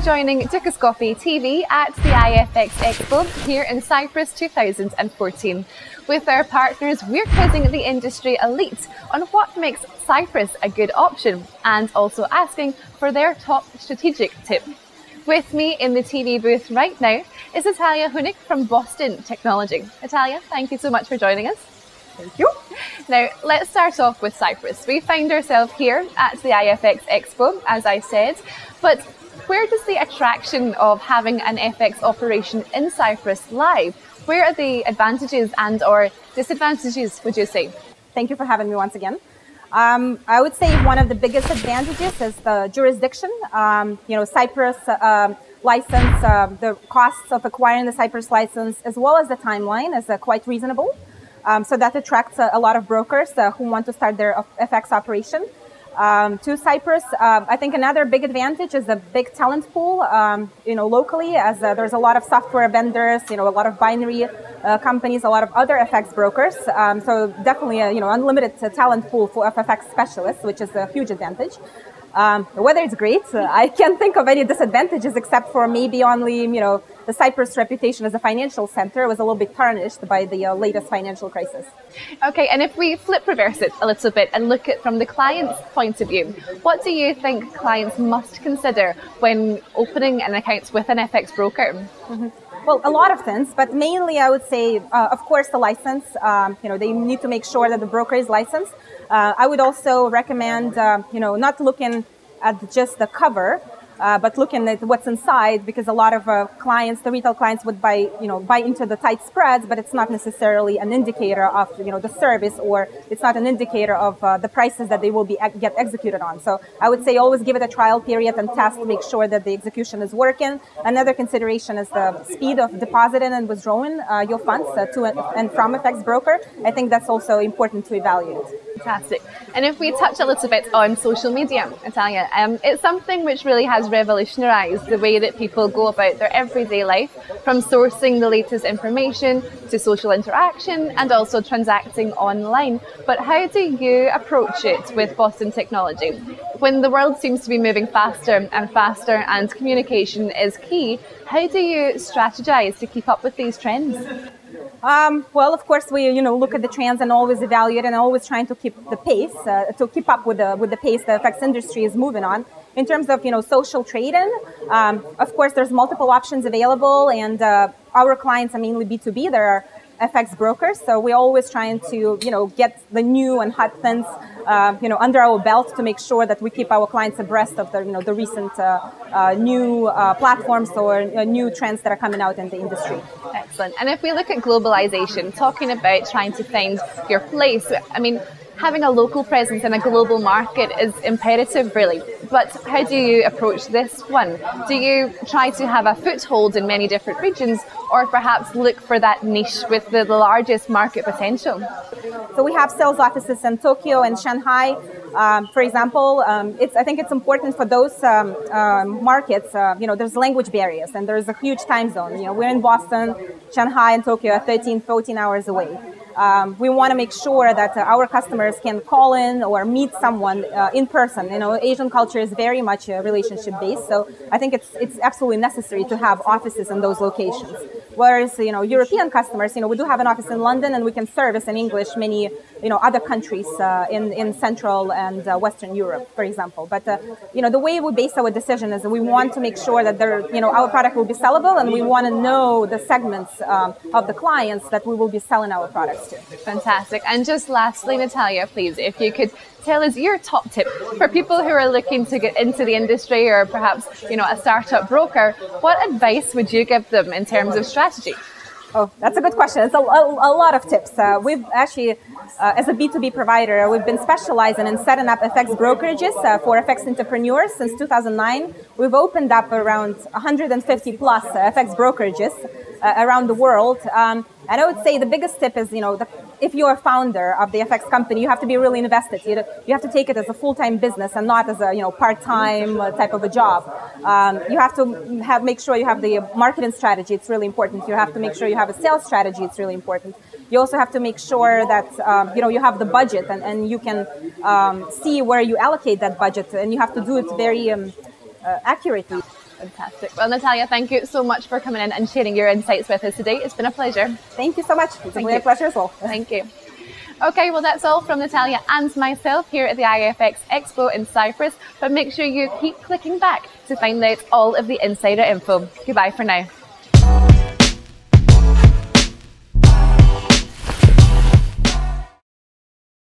joining Dukascopy TV at the IFX EXPO here in Cyprus 2014. With our partners, we're quizzing the industry elite on what makes Cyprus a good option and also asking for their top strategic tip. With me in the TV booth right now is Natallia Hunik from Boston Technology. Natallia, thank you so much for joining us. Thank you. Now, let's start off with Cyprus. We find ourselves here at the IFX EXPO, as I said, but where does the attraction of having an FX operation in Cyprus lie? Where are the advantages and or disadvantages, would you say? Thank you for having me once again. I would say one of the biggest advantages is the jurisdiction. Cyprus license, the costs of acquiring the Cyprus license, as well as the timeline is quite reasonable. So that attracts a lot of brokers who want to start their FX operation to Cyprus. I think another big advantage is the big talent pool, locally, as there's a lot of software vendors, a lot of binary companies, a lot of other FX brokers. So definitely, unlimited talent pool for FX specialists, which is a huge advantage. The weather is great. I can't think of any disadvantages except for maybe only, the Cyprus reputation as a financial center was a little bit tarnished by the latest financial crisis. Okay, and if we reverse it a little bit and look at from the client's point of view, what do you think clients must consider when opening an account with an FX broker? Mm-hmm. Well, a lot of things, but mainly I would say, of course, the license. They need to make sure that the broker is licensed. I would also recommend, not looking at just the cover, but looking at what's inside, because a lot of clients, the retail clients, would buy into the tight spreads, but it's not necessarily an indicator of the service, or it's not an indicator of the prices that they will get executed on. So I would say always give it a trial period and test to make sure that the execution is working. Another consideration is the speed of depositing and withdrawing your funds to and from FX broker. I think that's also important to evaluate. Fantastic. And if we touch a little bit on social media, Natallia, it's something which really has revolutionized the way that people go about their everyday life, from sourcing the latest information to social interaction and also transacting online. But how do you approach it with Boston Technology? When the world seems to be moving faster and faster and communication is key, how do you strategize to keep up with these trends? Well, of course, we look at the trends and always evaluate, and always trying to keep the pace, to keep up with the pace the FX industry is moving on. In terms of social trading, of course, there's multiple options available, and our clients are mainly B2B. There are FX brokers, so we're always trying to get the new and hot things under our belt to make sure that we keep our clients abreast of the recent new platforms or new trends that are coming out in the industry. Excellent. And if we look at globalization, talking about trying to find your place, I mean, having a local presence in a global market is imperative, really. But how do you approach this one? Do you try to have a foothold in many different regions, or perhaps look for that niche with the largest market potential? So we have sales offices in Tokyo and Shanghai. For example, I think it's important for those markets, there's language barriers and there's a huge time zone. We're in Boston, Shanghai and Tokyo are 13, 14 hours away. We want to make sure that our customers can call in or meet someone in person. Asian culture is very much relationship based, so I think it's absolutely necessary to have offices in those locations. Whereas European customers, we do have an office in London, and we can service in English many other countries in Central and Western Europe, for example. But the way we base our decision is that we want to make sure that our product will be sellable, and we want to know the segments of the clients that we will be selling our products to. Fantastic. And just lastly, Natallia, please, if you could tell us your top tip for people who are looking to get into the industry, or perhaps a startup broker. What advice would you give them in terms of strategy? Oh, that's a good question. It's a lot of tips. We've actually, as a B2B provider, we've been specializing in setting up FX brokerages for FX entrepreneurs since 2009. We've opened up around 150 plus FX brokerages around the world. And I would say the biggest tip is, if you're a founder of the FX company, you have to be really invested. You have to take it as a full-time business and not as a part-time type of a job. You have to make sure you have the marketing strategy. It's really important. You have to make sure you have a sales strategy. It's really important. You also have to make sure that you have the budget and you can see where you allocate that budget, and you have to do it very accurately. Fantastic. Well, Natallia, thank you so much for coming in and sharing your insights with us today. It's been a pleasure. Thank you so much. It's a pleasure as well. Thank you. Okay, well, that's all from Natallia and myself here at the IFX Expo in Cyprus. But make sure you keep clicking back to find out all of the insider info. Goodbye for now.